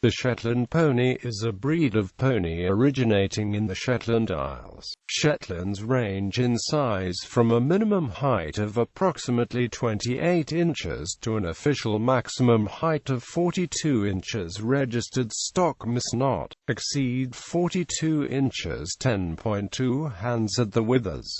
The Shetland pony is a breed of pony originating in the Shetland Isles. Shetlands range in size from a minimum height of approximately 28 inches to an official maximum height of 42 inches. Registered stock must not exceed 42 inches (10.2 hands) at the withers.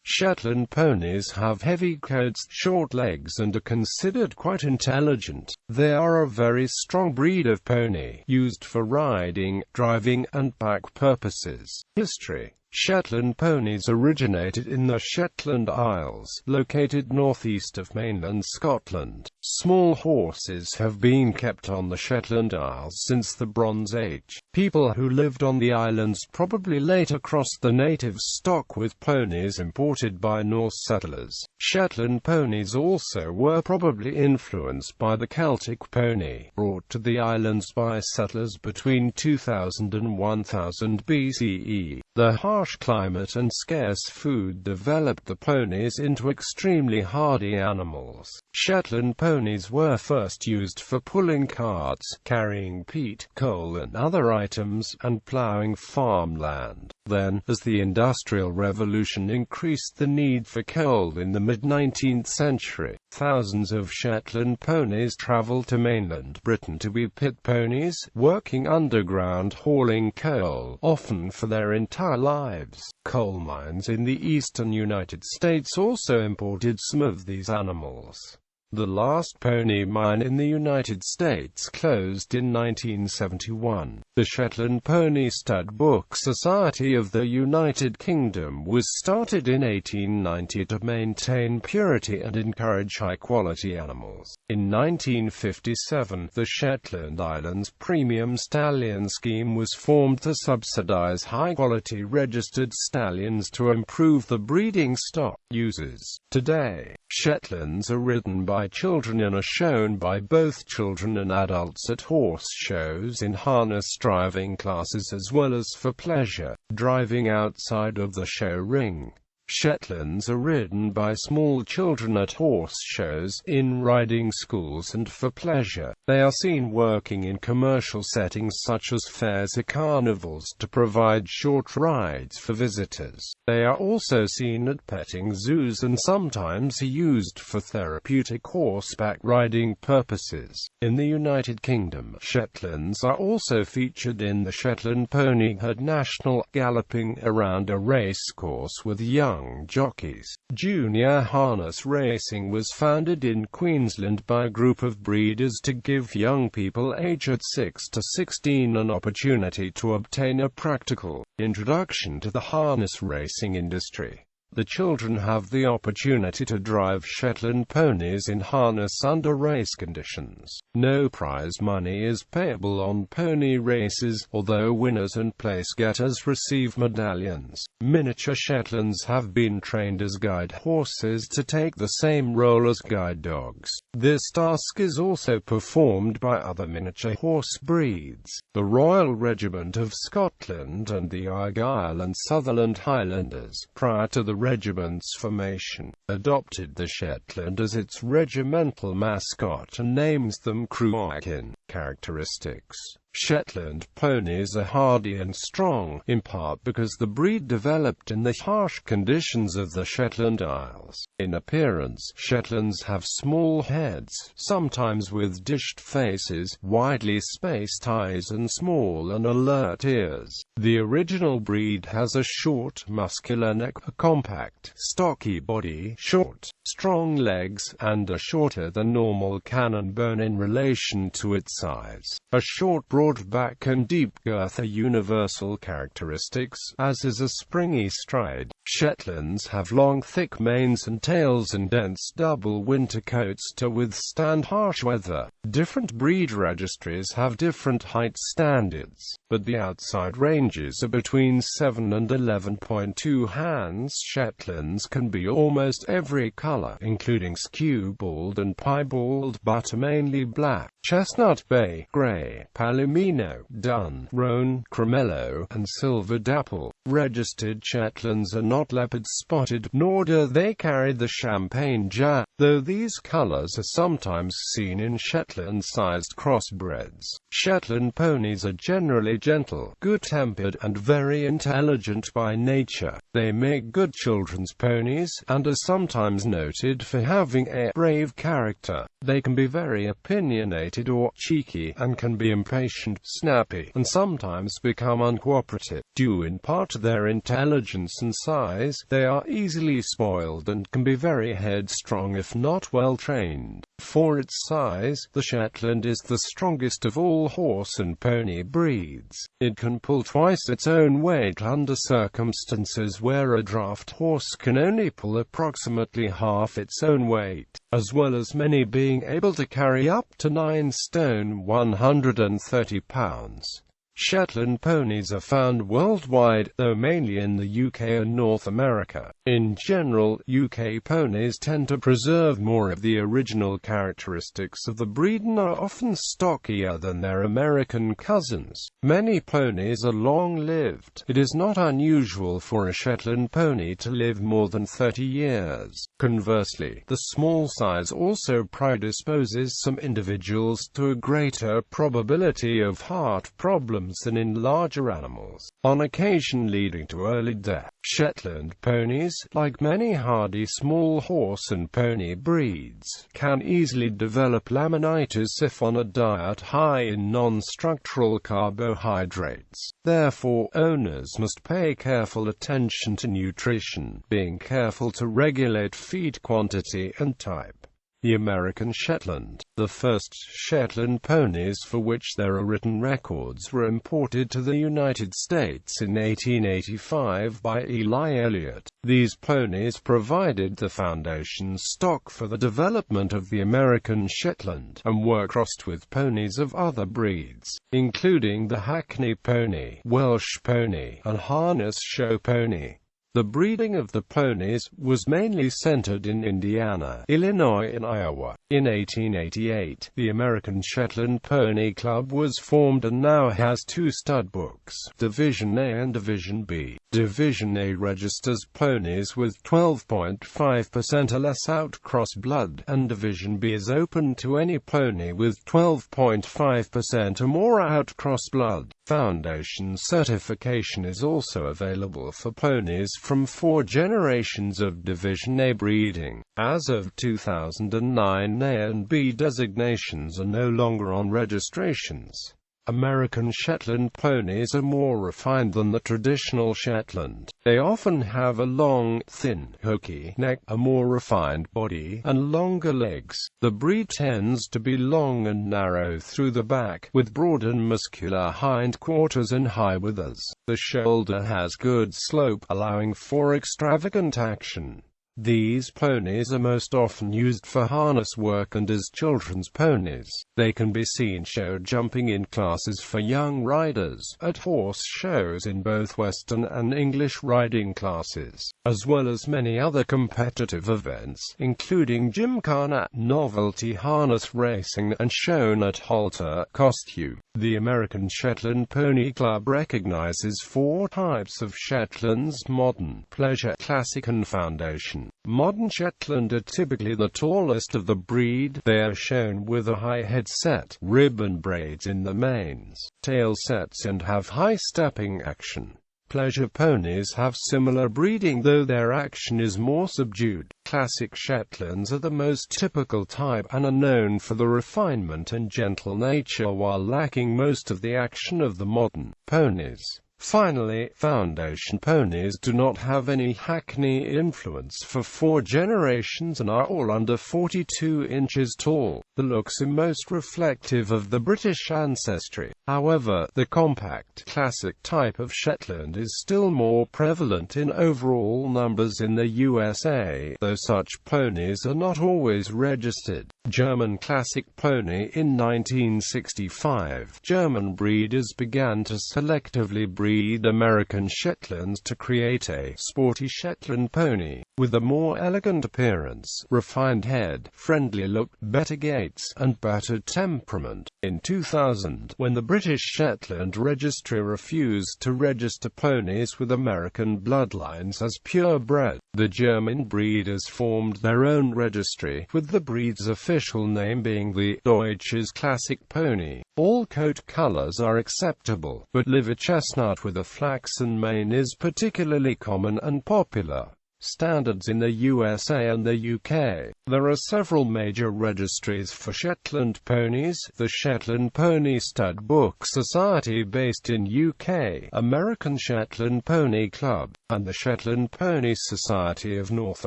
Shetland ponies have heavy coats, short legs and are considered quite intelligent. They are a very strong breed of pony, used for riding, driving, and pack purposes. History: Shetland ponies originated in the Shetland Isles, located northeast of mainland Scotland. Small horses have been kept on the Shetland Isles since the Bronze Age. People who lived on the islands probably later crossed the native stock with ponies imported by Norse settlers. Shetland ponies also were probably influenced by the Celtic pony, brought to the islands by settlers between 2000 and 1000 BCE. The harsh climate and scarce food developed the ponies into extremely hardy animals. Shetland ponies were first used for pulling carts, carrying peat, coal and other items, and ploughing farmland. Then, as the Industrial Revolution increased the need for coal in the mid-19th century, thousands of Shetland ponies traveled to mainland Britain to be pit ponies, working underground hauling coal, often for their entire lives. Coal mines in the eastern United States also imported some of these animals. The last pony mine in the United States closed in 1971. The Shetland Pony Stud Book Society of the United Kingdom was started in 1890 to maintain purity and encourage high-quality animals. In 1957, the Shetland Islands Premium Stallion Scheme was formed to subsidize high-quality registered stallions to improve the breeding stock. Uses: today, Shetlands are ridden by children and are shown by both children and adults at horse shows, in harness driving classes, as well as for pleasure driving outside of the show ring. Shetlands are ridden by small children at horse shows, in riding schools and for pleasure. They are seen working in commercial settings such as fairs or carnivals to provide short rides for visitors. They are also seen at petting zoos and sometimes are used for therapeutic horseback riding purposes. In the United Kingdom, Shetlands are also featured in the Shetland Pony Herd National, galloping around a race course with young jockeys. Junior harness racing was founded in Queensland by a group of breeders to give young people aged 6 to 16 an opportunity to obtain a practical introduction to the harness racing industry. The children have the opportunity to drive Shetland ponies in harness under race conditions. No prize money is payable on pony races, although winners and place-getters receive medallions. Miniature Shetlands have been trained as guide horses to take the same role as guide dogs. This task is also performed by other miniature horse breeds. The Royal Regiment of Scotland and the Argyll and Sutherland Highlanders, prior to the regiment's formation, adopted the Shetland as its regimental mascot and names them Cruikin. Characteristics: Shetland ponies are hardy and strong, in part because the breed developed in the harsh conditions of the Shetland Isles. In appearance, Shetlands have small heads, sometimes with dished faces, widely spaced eyes and small and alert ears. The original breed has a short, muscular neck, a compact, stocky body, short, strong legs, and a shorter than normal cannon bone in relation to its size. A short, broad back and deep girth are universal characteristics, as is a springy stride. Shetlands have long, thick manes and tails and dense double winter coats to withstand harsh weather. Different breed registries have different height standards, but the outside ranges are between 7 and 11.2 hands. Shetlands can be almost every color, including skewbald and piebald, but are mainly black, chestnut, Bay, Grey, Palomino, Dun, Roan, Cremello, and Silver Dapple. Registered Shetlands are not leopard-spotted, nor do they carry the champagne jar, though these colours are sometimes seen in Shetland-sized crossbreds. Shetland ponies are generally gentle, good-tempered, and very intelligent by nature. They make good children's ponies, and are sometimes noted for having a brave character. They can be very opinionated or cheeky, and can be impatient, snappy, and sometimes become uncooperative. Due in part to their intelligence and size, they are easily spoiled and can be very headstrong if not well trained. For its size, the Shetland is the strongest of all horse and pony breeds. It can pull twice its own weight under circumstances where a draft horse can only pull approximately half its own weight, as well as many being able to carry up to 9 stone (130 pounds). Shetland ponies are found worldwide, though mainly in the UK and North America. In general, UK ponies tend to preserve more of the original characteristics of the breed and are often stockier than their American cousins. Many ponies are long-lived. It is not unusual for a Shetland pony to live more than 30 years. Conversely, the small size also predisposes some individuals to a greater probability of heart problems than in larger animals, on occasion leading to early death. Shetland ponies, like many hardy small horse and pony breeds, can easily develop laminitis if on a diet high in non-structural carbohydrates. Therefore, owners must pay careful attention to nutrition, being careful to regulate feed quantity and type. The American Shetland. The first Shetland ponies for which there are written records were imported to the United States in 1885 by Eli Elliott. These ponies provided the foundation stock for the development of the American Shetland, and were crossed with ponies of other breeds, including the Hackney pony, Welsh pony, and harness show pony. The breeding of the ponies was mainly centered in Indiana, Illinois and Iowa. In 1888, the American Shetland Pony Club was formed and now has 2 stud books, Division A and Division B. Division A registers ponies with 12.5% or less outcross blood, and Division B is open to any pony with 12.5% or more outcross blood. Foundation certification is also available for ponies from 4 generations of Division A breeding. As of 2009, A and B designations are no longer on registrations. American Shetland ponies are more refined than the traditional Shetland. They often have a long, thin, hooky neck, a more refined body, and longer legs. The breed tends to be long and narrow through the back, with broad and muscular hindquarters and high withers. The shoulder has good slope, allowing for extravagant action. These ponies are most often used for harness work and as children's ponies. They can be seen show jumping in classes for young riders, at horse shows in both Western and English riding classes, as well as many other competitive events, including gymkhana, novelty harness racing, and shown at halter costume. The American Shetland Pony Club recognizes 4 types of Shetlands: modern, pleasure, classic, and foundation. Modern Shetland are typically the tallest of the breed. They are shown with a high head set, ribbon braids in the manes, tail sets, and have high stepping action. Pleasure ponies have similar breeding, though their action is more subdued. Classic Shetlands are the most typical type and are known for the refinement and gentle nature while lacking most of the action of the modern ponies. Finally, foundation ponies do not have any Hackney influence for 4 generations and are all under 42 inches tall. The looks are most reflective of the British ancestry. However, the compact, classic type of Shetland is still more prevalent in overall numbers in the USA, though such ponies are not always registered. German classic pony. In 1965, German breeders began to selectively breed American Shetlands to create a sporty Shetland pony. with a more elegant appearance, refined head, friendly look, better gaits, and better temperament. In 2000, when the British Shetland Registry refused to register ponies with American bloodlines as purebred, the German breeders formed their own registry, with the breed's official name being the Deutsches Classic Pony. All coat colors are acceptable, but liver chestnut with a flaxen mane is particularly common and popular. Standards in the USA and the UK. There are several major registries for Shetland ponies: the Shetland Pony Stud Book Society based in UK, American Shetland Pony Club, and the Shetland Pony Society of North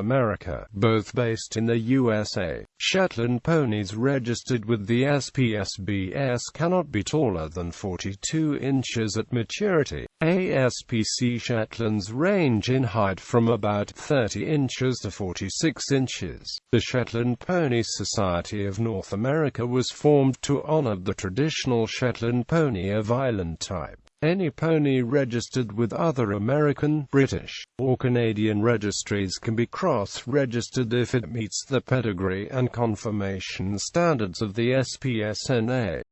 America, both based in the USA. Shetland ponies registered with the SPSBS cannot be taller than 42 inches at maturity. ASPC Shetlands range in height from about 30 inches to 46 inches. The Shetland Pony Society of North America was formed to honor the traditional Shetland pony of island type. Any pony registered with other American, British, or Canadian registries can be cross-registered if it meets the pedigree and conformation standards of the SPSNA.